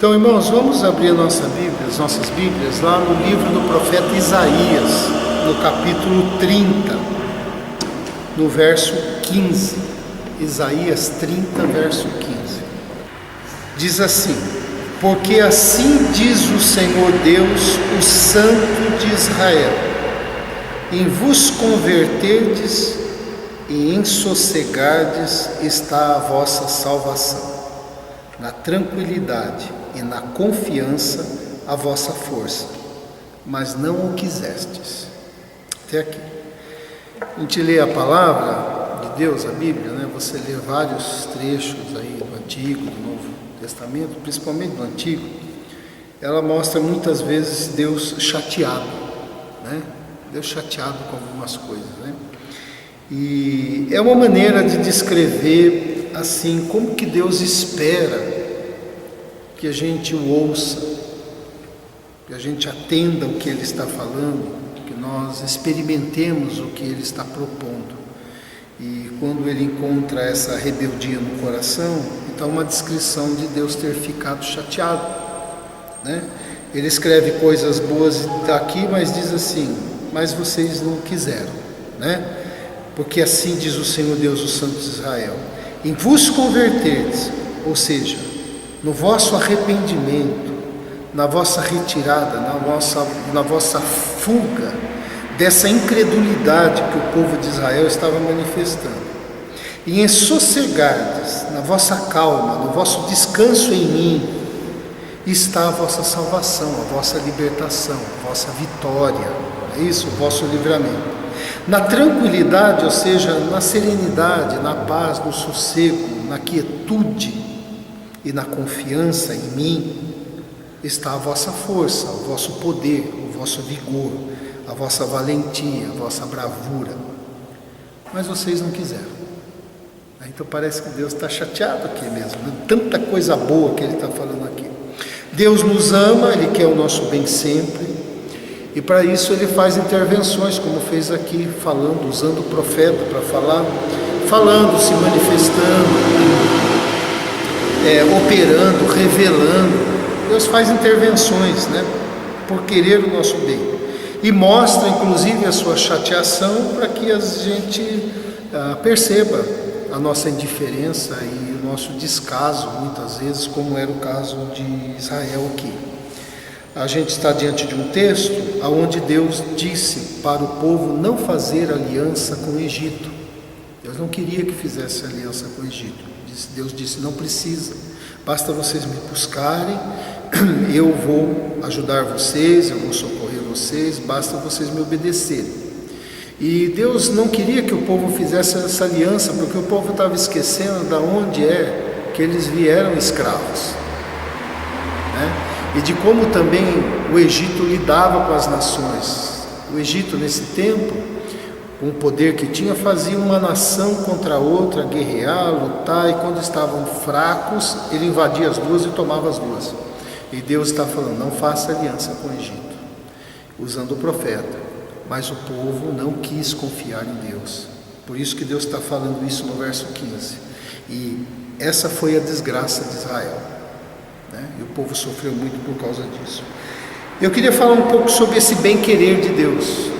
Então, irmãos, vamos abrir as nossas Bíblias lá no livro do profeta Isaías, no capítulo 30, no verso 15. Isaías 30, verso 15. Diz assim: porque assim diz o Senhor Deus, o Santo de Israel: em vos converterdes e em sossegardes está a vossa salvação, na tranquilidade e na confiança a vossa força, mas não o quisestes. Até aqui. A gente lê a palavra de Deus, a Bíblia, né? Você lê vários trechos aí do Antigo, do Novo Testamento, principalmente do Antigo. Ela mostra muitas vezes Deus chateado, né? Deus chateado com algumas coisas, né? E é uma maneira de descrever assim como que Deus espera que a gente o ouça, que a gente atenda o que Ele está falando, que nós experimentemos o que Ele está propondo. E quando Ele encontra essa rebeldia no coração, então uma descrição de Deus ter ficado chateado, né? Ele escreve coisas boas aqui, mas diz assim: mas vocês não quiseram, né? Porque assim diz o Senhor Deus, o Santo de Israel: em vos converterdes, ou seja, no vosso arrependimento, na vossa retirada, na vossa fuga dessa incredulidade que o povo de Israel estava manifestando, e em sossegardes, na vossa calma, no vosso descanso em mim, está a vossa salvação, a vossa libertação, a vossa vitória, é isso, o vosso livramento. Na tranquilidade, ou seja, na serenidade, na paz, no sossego, na quietude e na confiança em mim, está a vossa força, o vosso poder, o vosso vigor, a vossa valentia, a vossa bravura. Mas vocês não quiseram. Então parece que Deus está chateado aqui mesmo, né? Tanta coisa boa que Ele está falando aqui. Deus nos ama, Ele quer o nosso bem sempre, e para isso Ele faz intervenções, como fez aqui, falando, usando o profeta para falar, falando, se manifestando, operando, revelando. Deus faz intervenções, né, por querer o nosso bem, e mostra inclusive a sua chateação para que a gente perceba a nossa indiferença e o nosso descaso, muitas vezes, como era o caso de Israel aqui. A gente está diante de um texto onde Deus disse para o povo não fazer aliança com o Egito. Deus não queria que fizesse aliança com o Egito. Deus disse: não precisa, basta vocês me buscarem, eu vou ajudar vocês, eu vou socorrer vocês, basta vocês me obedecerem. E Deus não queria que o povo fizesse essa aliança, porque o povo estava esquecendo de onde é que eles vieram escravos, né? E de como também o Egito lidava com as nações. O Egito, nesse tempo, com o poder que tinha, fazia uma nação contra a outra, guerrear, lutar, e quando estavam fracos, ele invadia as duas e tomava as duas. E Deus está falando: não faça aliança com o Egito, usando o profeta. Mas o povo não quis confiar em Deus. Por isso que Deus está falando isso no verso 15. E essa foi a desgraça de Israel, né? E o povo sofreu muito por causa disso. Eu queria falar um pouco sobre esse bem-querer de Deus,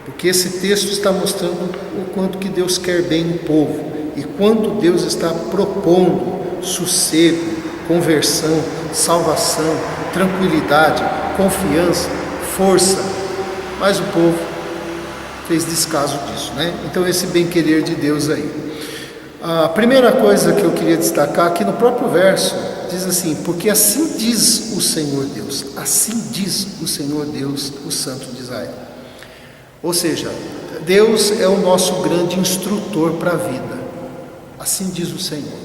porque esse texto está mostrando o quanto que Deus quer bem o povo, e quanto Deus está propondo sossego, conversão, salvação, tranquilidade, confiança, força. Mas o povo fez descaso disso, né? Então esse bem-querer de Deus aí. A primeira coisa que eu queria destacar aqui no próprio verso, diz assim: porque assim diz o Senhor Deus, assim diz o Senhor Deus, o Santo de Israel. Ou seja, Deus é o nosso grande instrutor para a vida. Assim diz o Senhor,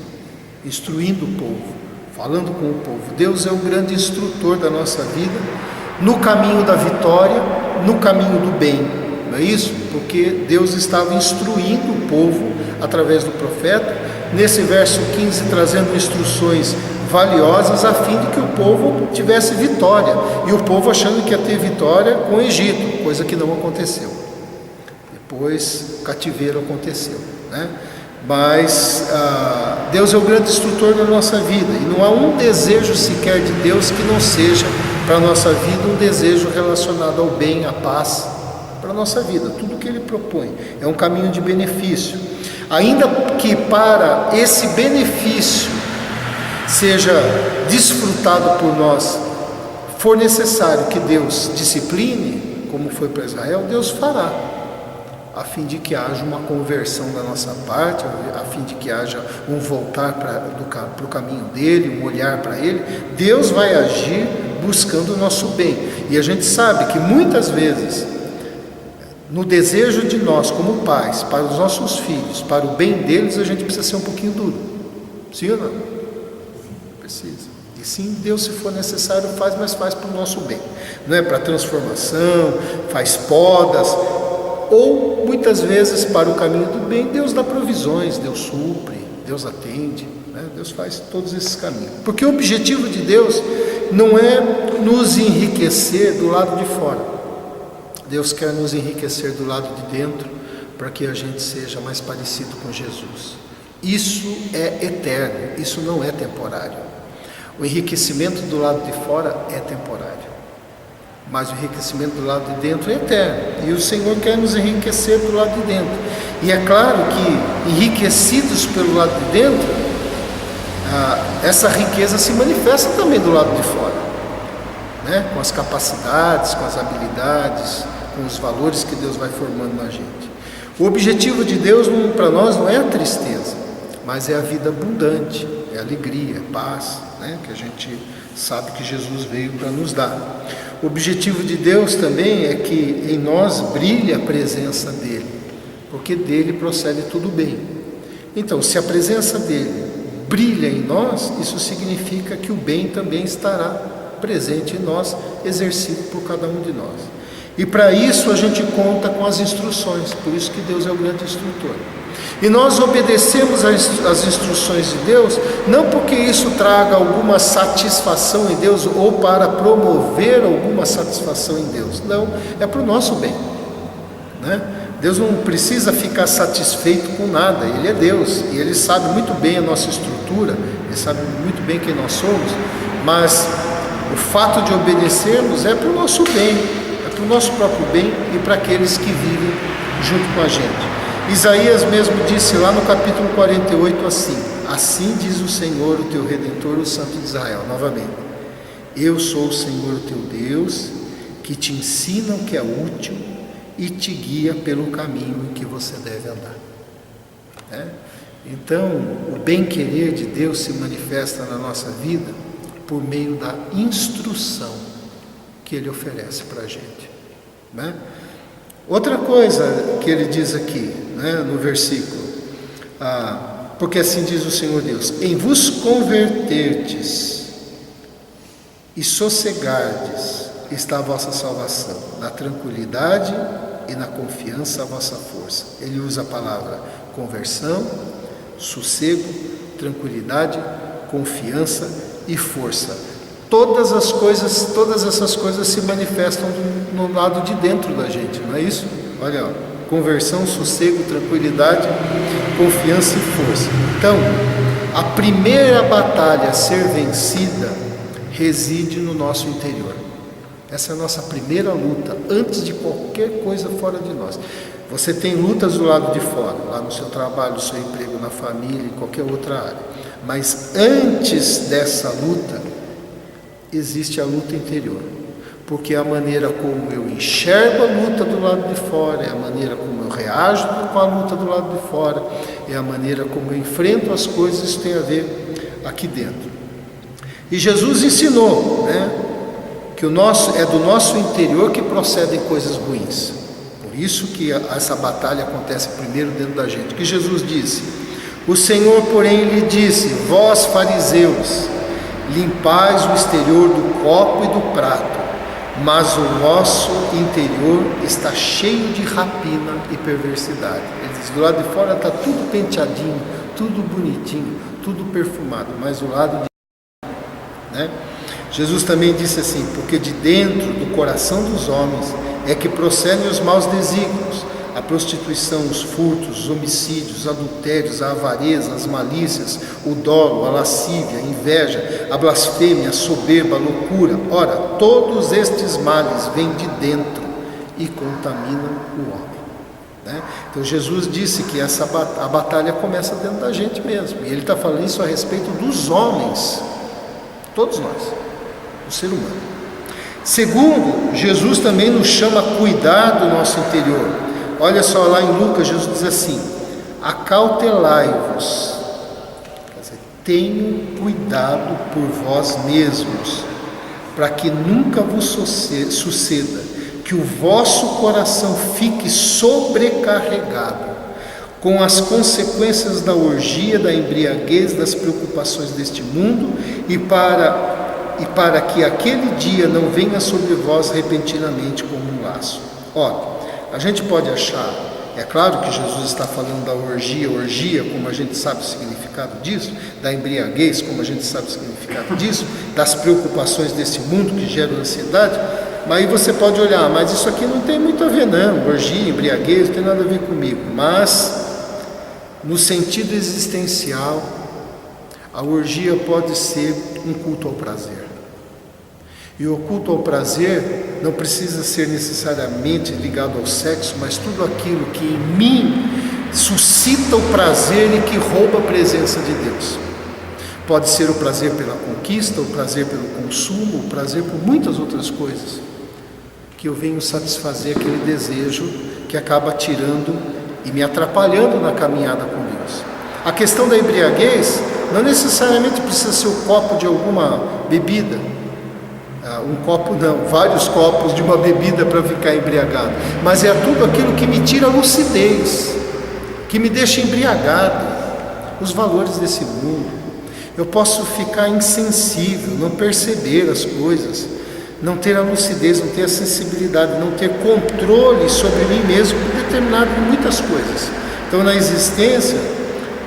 instruindo o povo, falando com o povo. Deus é o grande instrutor da nossa vida, no caminho da vitória, no caminho do bem, não é isso? Porque Deus estava instruindo o povo através do profeta, nesse verso 15, trazendo instruções valiosas a fim de que o povo tivesse vitória, e o povo achando que ia ter vitória com o Egito, coisa que não aconteceu. Depois o cativeiro aconteceu, né? Mas Deus é o grande instrutor da nossa vida, e não há um desejo sequer de Deus que não seja para a nossa vida um desejo relacionado ao bem, à paz, para a nossa vida. Tudo que Ele propõe é um caminho de benefício, ainda que para esse benefício seja desfrutado por nós, for necessário que Deus discipline, como foi para Israel, Deus fará, a fim de que haja uma conversão da nossa parte, a fim de que haja um voltar para o caminho dele, um olhar para ele. Deus vai agir buscando o nosso bem, e a gente sabe que muitas vezes, no desejo de nós como pais, para os nossos filhos, para o bem deles, a gente precisa ser um pouquinho duro, sim ou não? Precisa. E sim, Deus, se for necessário, faz, mas faz para o nosso bem, não é para transformação, faz podas, ou muitas vezes para o caminho do bem. Deus dá provisões, Deus supre, Deus atende, né? Deus faz todos esses caminhos, porque o objetivo de Deus não é nos enriquecer do lado de fora. Deus quer nos enriquecer do lado de dentro, para que a gente seja mais parecido com Jesus. Isso é eterno, isso não é temporário. O enriquecimento do lado de fora é temporário, mas o enriquecimento do lado de dentro é eterno, e o Senhor quer nos enriquecer do lado de dentro. E é claro que, enriquecidos pelo lado de dentro, essa riqueza se manifesta também do lado de fora, né? Com as capacidades, com as habilidades, com os valores que Deus vai formando na gente. O objetivo de Deus para nós não é a tristeza, mas é a vida abundante, é a alegria, é paz, né? Que a gente sabe que Jesus veio para nos dar. O objetivo de Deus também é que em nós brilhe a presença dele, porque dele procede tudo bem. Então, se a presença dele brilha em nós, isso significa que o bem também estará presente em nós, exercido por cada um de nós. E para isso a gente conta com as instruções, por isso que Deus é o grande instrutor. E nós obedecemos às instruções de Deus, não porque isso traga alguma satisfação em Deus, ou para promover alguma satisfação em Deus, não, é para o nosso bem, né? Deus não precisa ficar satisfeito com nada, Ele é Deus, e Ele sabe muito bem a nossa estrutura, Ele sabe muito bem quem nós somos, mas o fato de obedecermos é para o nosso bem, é para o nosso próprio bem e para aqueles que vivem junto com a gente. Isaías mesmo disse lá no capítulo 48 assim: assim diz o Senhor, o teu Redentor, o Santo de Israel, novamente: eu sou o Senhor, o teu Deus, que te ensina o que é útil e te guia pelo caminho em que você deve andar. Então, o bem-querer de Deus se manifesta na nossa vida por meio da instrução que Ele oferece para a gente, né? Outra coisa que Ele diz aqui, né, no versículo, porque assim diz o Senhor Deus: em vos converterdes e sossegardes está a vossa salvação, na tranquilidade e na confiança a vossa força. Ele usa a palavra conversão, sossego, tranquilidade, confiança e força. Todas essas coisas se manifestam no lado de dentro da gente, não é isso? Olha, conversão, sossego, tranquilidade, confiança e força. Então, a primeira batalha a ser vencida reside no nosso interior. Essa é a nossa primeira luta, antes de qualquer coisa fora de nós. Você tem lutas do lado de fora, lá no seu trabalho, no seu emprego, na família, em qualquer outra área. Mas antes dessa luta, existe a luta interior. Porque é a maneira como eu enxergo a luta do lado de fora, é a maneira como eu reajo com a luta do lado de fora, é a maneira como eu enfrento as coisas, isso tem a ver aqui dentro. E Jesus ensinou, né, que é do nosso interior que procedem coisas ruins. Por isso que essa batalha acontece primeiro dentro da gente. Que Jesus disse: o Senhor, porém, lhe disse: vós, fariseus, limpais o exterior do copo e do prato, mas o vosso interior está cheio de rapina e perversidade. Ele diz: do lado de fora está tudo penteadinho, tudo bonitinho, tudo perfumado, mas o lado de... né? Jesus também disse assim: porque de dentro do coração dos homens é que procedem os maus desígnios, a prostituição, os furtos, os homicídios, adultérios, a avareza, as malícias, o dolo, a lascívia, a inveja, a blasfêmia, a soberba, a loucura. Ora, todos estes males vêm de dentro e contaminam o homem. Então Jesus disse que a batalha começa dentro da gente mesmo, e ele está falando isso a respeito dos homens, todos nós, o ser humano. Segundo, Jesus também nos chama a cuidar do nosso interior. Olha só, lá em Lucas, Jesus diz assim: acautelai-vos, quer dizer, tenham cuidado por vós mesmos, para que nunca vos suceda que o vosso coração fique sobrecarregado com as consequências da orgia, da embriaguez, das preocupações deste mundo, e para que aquele dia não venha sobre vós repentinamente como um laço. Olha, a gente pode achar, é claro que Jesus está falando da orgia, como a gente sabe o significado disso, da embriaguez, como a gente sabe o significado disso, das preocupações desse mundo que geram ansiedade. Mas aí você pode olhar, mas isso aqui não tem muito a ver não, orgia, embriaguez, não tem nada a ver comigo. Mas, no sentido existencial, a orgia pode ser um culto ao prazer. E o culto ao prazer não precisa ser necessariamente ligado ao sexo, mas tudo aquilo que em mim suscita o prazer e que rouba a presença de Deus. Pode ser o prazer pela conquista, o prazer pelo consumo, o prazer por muitas outras coisas, que eu venho satisfazer aquele desejo que acaba tirando e me atrapalhando na caminhada com Deus. A questão da embriaguez não necessariamente precisa ser o copo de alguma bebida, um copo não, vários copos de uma bebida para ficar embriagado, mas é tudo aquilo que me tira a lucidez, que me deixa embriagado, os valores desse mundo. Eu posso ficar insensível, não perceber as coisas, não ter a lucidez, não ter a sensibilidade, não ter controle sobre mim mesmo por determinado de muitas coisas. Então, na existência,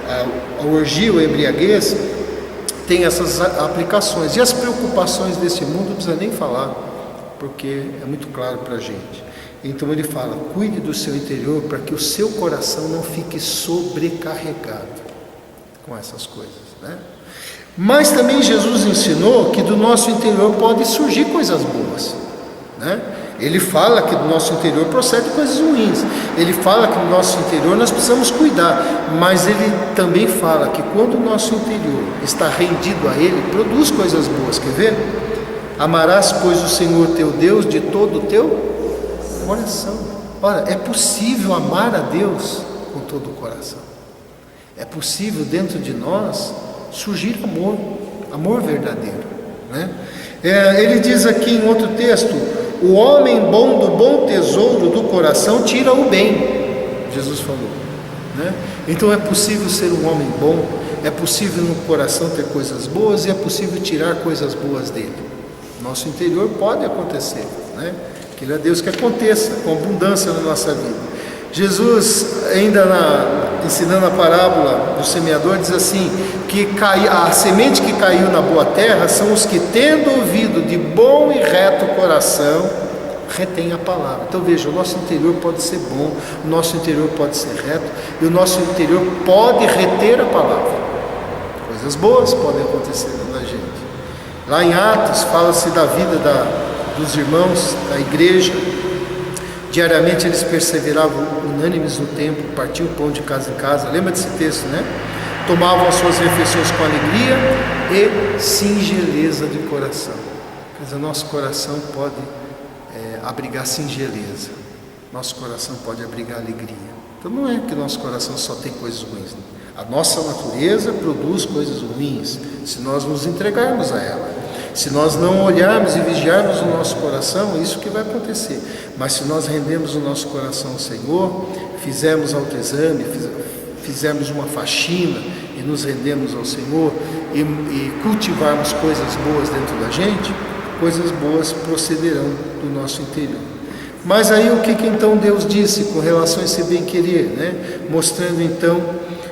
a orgia ou a embriaguez tem essas aplicações. E as preocupações desse mundo não precisa nem falar, porque é muito claro para a gente. Então ele fala: cuide do seu interior para que o seu coração não fique sobrecarregado com essas coisas, né? Mas também Jesus ensinou que do nosso interior pode surgir coisas boas, né? Ele fala que do nosso interior procede coisas ruins. Ele fala que do nosso interior nós precisamos cuidar. Mas ele também fala que quando o nosso interior está rendido a Ele, produz coisas boas. Quer ver? Amarás, pois, o Senhor teu Deus de todo o teu coração. Olha, é possível amar a Deus com todo o coração. É possível dentro de nós surgir amor, amor verdadeiro, né? Ele diz aqui em outro texto: o homem bom do bom tesouro do coração tira o bem, Jesus falou, né? Então é possível ser um homem bom, é possível no coração ter coisas boas e é possível tirar coisas boas dele. Nosso interior pode acontecer, né? Que é Deus que aconteça com abundância na nossa vida. Jesus, ainda ensinando a parábola do semeador, diz assim, que a semente que caiu na boa terra são os que, tendo ouvido de bom e reto coração, retém a palavra. Então veja, o nosso interior pode ser bom, o nosso interior pode ser reto, e o nosso interior pode reter a palavra. Coisas boas podem acontecer na gente. Lá em Atos fala-se da vida dos irmãos da igreja. Diariamente eles perseveravam unânimes no templo, partiam o pão de casa em casa. Lembra desse texto, né? Tomavam as suas refeições com alegria e singeleza de coração. Quer dizer, nosso coração pode abrigar singeleza, nosso coração pode abrigar alegria. Então não é que nosso coração só tem coisas ruins, né? A nossa natureza produz coisas ruins se nós nos entregarmos a ela. Se nós não olharmos e vigiarmos o nosso coração, isso que vai acontecer. Mas se nós rendemos o nosso coração ao Senhor, fizermos autoexame, fizermos uma faxina e nos rendemos ao Senhor e cultivarmos coisas boas dentro da gente, coisas boas procederão do nosso interior. Mas aí o que então Deus disse com relação a esse bem-querer, né? Mostrando então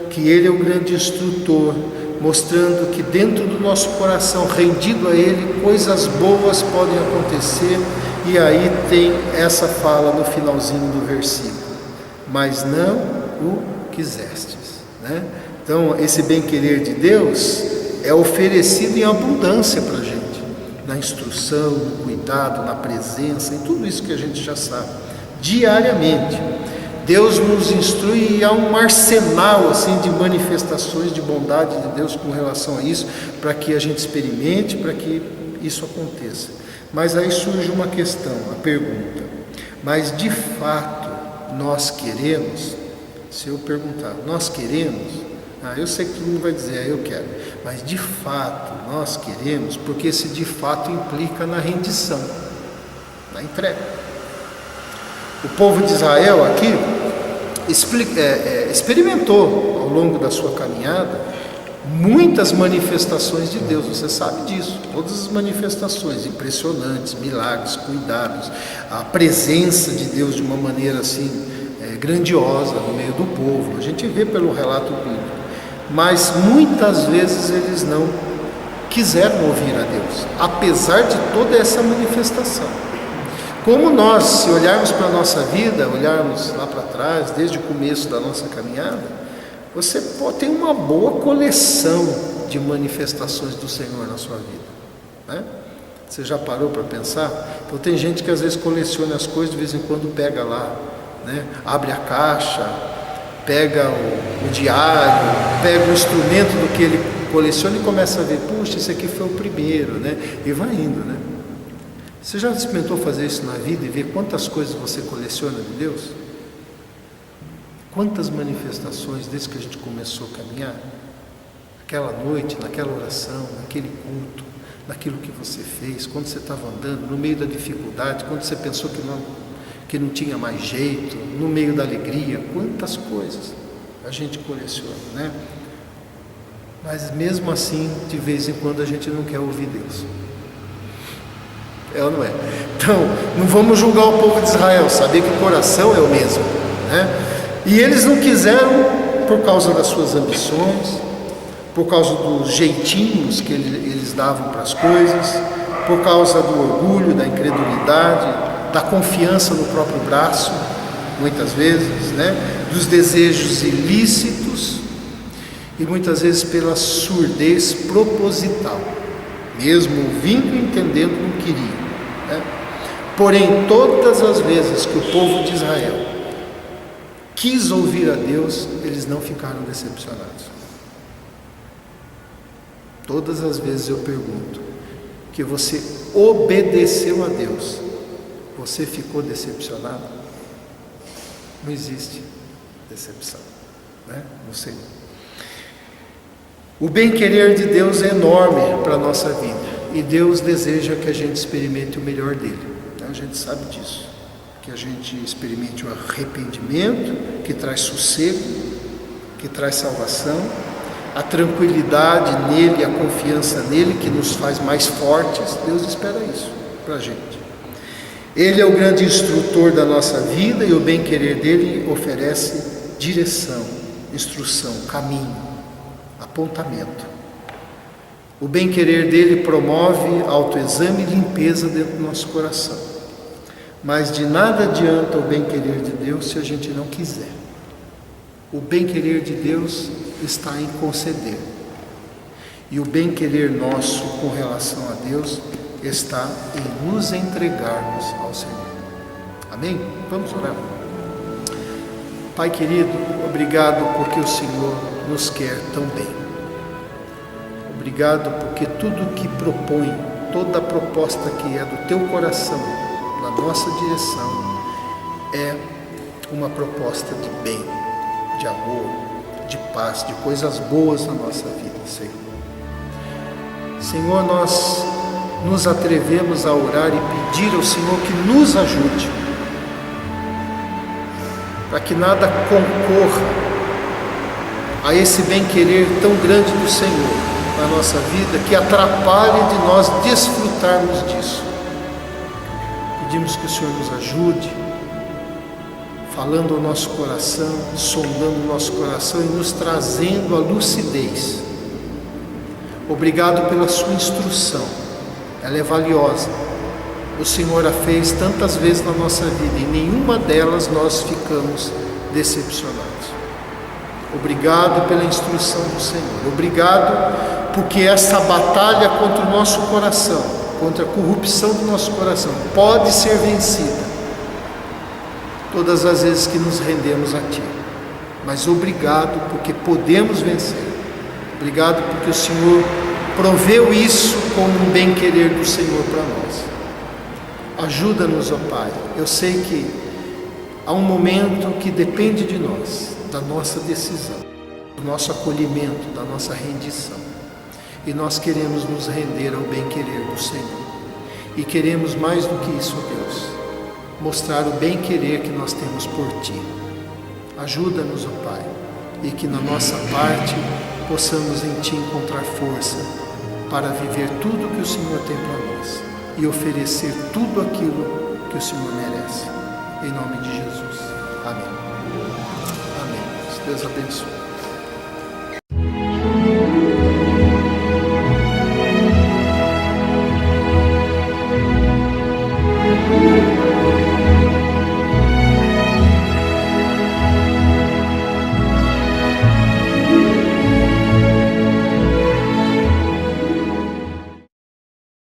que Ele é o grande instrutor, mostrando que dentro do nosso coração, rendido a Ele, coisas boas podem acontecer. E aí tem essa fala no finalzinho do versículo: mas não o quisestes, né? Então, esse bem-querer de Deus é oferecido em abundância para a gente, na instrução, no cuidado, na presença, em tudo isso que a gente já sabe, diariamente. Deus nos instrui e há um arsenal assim de manifestações de bondade de Deus com relação a isso, para que a gente experimente, para que isso aconteça. Mas aí surge uma questão, a pergunta: mas de fato nós queremos? Se eu perguntar, nós queremos? Eu sei que todo mundo vai dizer, eu quero. Mas de fato nós queremos, porque esse de fato implica na rendição, na entrega. O povo de Israel aqui experimentou ao longo da sua caminhada muitas manifestações de Deus, você sabe disso, todas as manifestações impressionantes, milagres, cuidados, a presença de Deus de uma maneira assim grandiosa no meio do povo, a gente vê pelo relato bíblico, mas muitas vezes eles não quiseram ouvir a Deus, apesar de toda essa manifestação. Como nós, se olharmos para a nossa vida, olharmos lá para trás, desde o começo da nossa caminhada, você pode ter uma boa coleção de manifestações do Senhor na sua vida, né? Você já parou para pensar? Então tem gente que às vezes coleciona as coisas, de vez em quando pega lá, né? Abre a caixa, pega o diário, pega o instrumento do que ele coleciona e começa a ver, puxa, esse aqui foi o primeiro, né? E vai indo, né? Você já experimentou fazer isso na vida e ver quantas coisas você coleciona de Deus? Quantas manifestações desde que a gente começou a caminhar? Aquela noite, naquela oração, naquele culto, naquilo que você fez, quando você estava andando, no meio da dificuldade, quando você pensou que não tinha mais jeito, no meio da alegria, quantas coisas a gente coleciona, né? Mas mesmo assim, de vez em quando a gente não quer ouvir Deus. É ou não é? Então, não vamos julgar o povo de Israel, saber que o coração é o mesmo, né? E eles não quiseram por causa das suas ambições, por causa dos jeitinhos que eles davam para as coisas, por causa do orgulho, da incredulidade, da confiança no próprio braço, muitas vezes, né? Dos desejos ilícitos e muitas vezes pela surdez proposital, mesmo ouvindo e entendendo não queriam, né? Porém, todas as vezes que o povo de Israel quis ouvir a Deus, eles não ficaram decepcionados. Todas as vezes eu pergunto, que você obedeceu a Deus, você ficou decepcionado? Não existe decepção, né? No Senhor. O bem-querer de Deus é enorme para a nossa vida, e Deus deseja que a gente experimente o melhor dele, né? A gente sabe disso, que a gente experimente o arrependimento, que traz sossego, que traz salvação, a tranquilidade nele, a confiança nele, que nos faz mais fortes. Deus espera isso para a gente. Ele é o grande instrutor da nossa vida, e o bem-querer dele oferece direção, instrução, caminho, apontamento. O bem-querer dele promove autoexame e limpeza dentro do nosso coração. Mas de nada adianta o bem-querer de Deus se a gente não quiser. O bem-querer de Deus está em conceder. E o bem-querer nosso com relação a Deus está em nos entregarmos ao Senhor. Amém? Vamos orar. Pai querido, obrigado porque o Senhor nos quer tão bem. Obrigado porque tudo que propõe, toda a proposta que é do teu coração, na nossa direção, é uma proposta de bem, de amor, de paz, de coisas boas na nossa vida, Senhor. Senhor, nós nos atrevemos a orar e pedir ao Senhor que nos ajude, para que nada concorra a esse bem-querer tão grande do Senhor na nossa vida, que atrapalhe de nós desfrutarmos disso. Pedimos que o Senhor nos ajude, falando ao nosso coração, sondando o nosso coração e nos trazendo a lucidez. Obrigado pela sua instrução, ela é valiosa. O Senhor a fez tantas vezes na nossa vida, e nenhuma delas nós ficamos decepcionados. Obrigado pela instrução do Senhor. Obrigado porque essa batalha contra o nosso coração, contra a corrupção do nosso coração, pode ser vencida todas as vezes que nos rendemos a Ti. Mas obrigado porque podemos vencer. Obrigado porque o Senhor proveu isso como um bem-querer do Senhor para nós. Ajuda-nos, ó Pai. Eu sei que há um momento que depende de nós, da nossa decisão, do nosso acolhimento, da nossa rendição. E nós queremos nos render ao bem-querer do Senhor. E queremos mais do que isso, Deus, mostrar o bem-querer que nós temos por Ti. Ajuda-nos, ó Pai, e que na nossa parte possamos em Ti encontrar força para viver tudo que o Senhor tem para nós e oferecer tudo aquilo que o Senhor merece. Em nome de Jesus. Amém. Amém. Deus abençoe.